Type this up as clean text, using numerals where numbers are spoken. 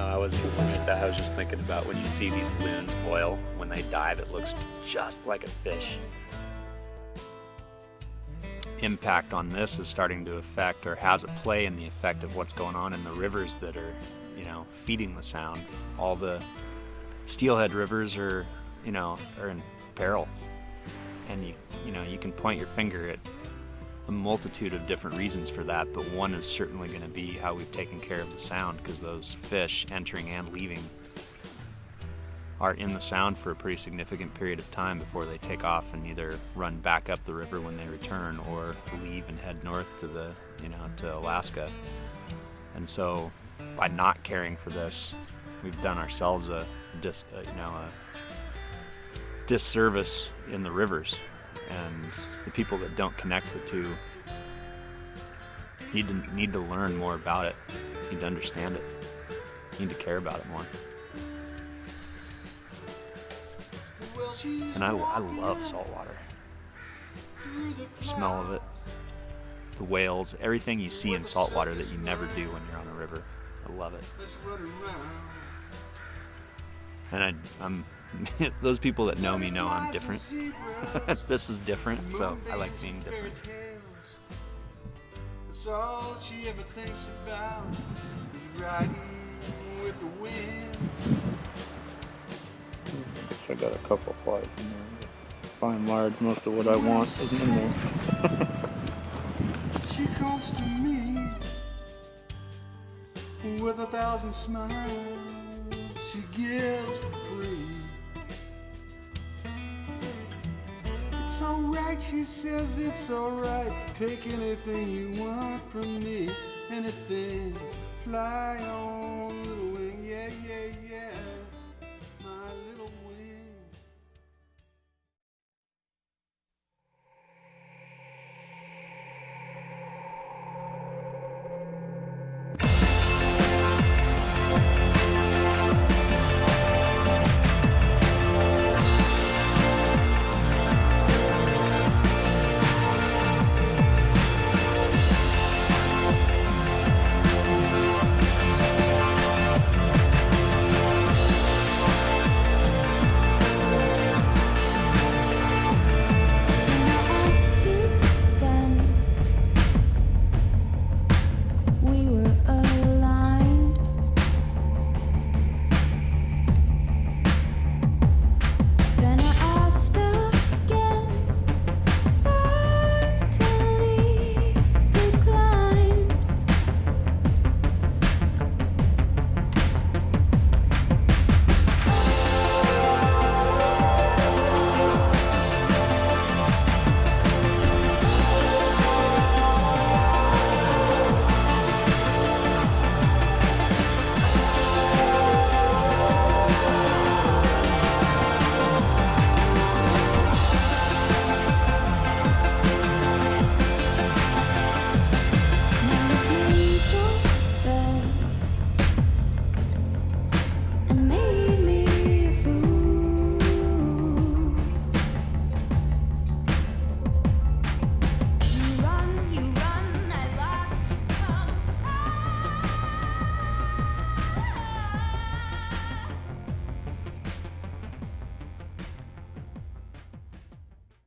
No, I wasn't looking at that. I was just thinking about when you see these loons boil, when they dive, it looks just like a fish. Impact on this is starting to affect, or has a play in the effect of what's going on in the rivers that are, feeding the sound. All the steelhead rivers are in peril. And you can point your finger at a multitude of different reasons for that, but one is certainly going to be how we've taken care of the sound, because those fish entering and leaving are in the sound for a pretty significant period of time before they take off and either run back up the river when they return or leave and head north to to Alaska. And so by not caring for this, we've done ourselves a disservice in the rivers, and the people that don't connect the two need to learn more about it, need to understand it, need to care about it more. And I love salt water. The smell of it, the whales, everything you see in salt water that you never do when you're on a river. I love it. And I'm those people that know me know I'm different. This is different, so I like being different. That's all she ever thinks about is riding with the wind. I got a couple flies in there. By and large, most of what I want is in there. She comes to me with 1,000 smiles. She gives for free. It's alright, she says, it's alright. Pick anything you want from me. Anything, fly on, little wing, yeah, yeah, yeah.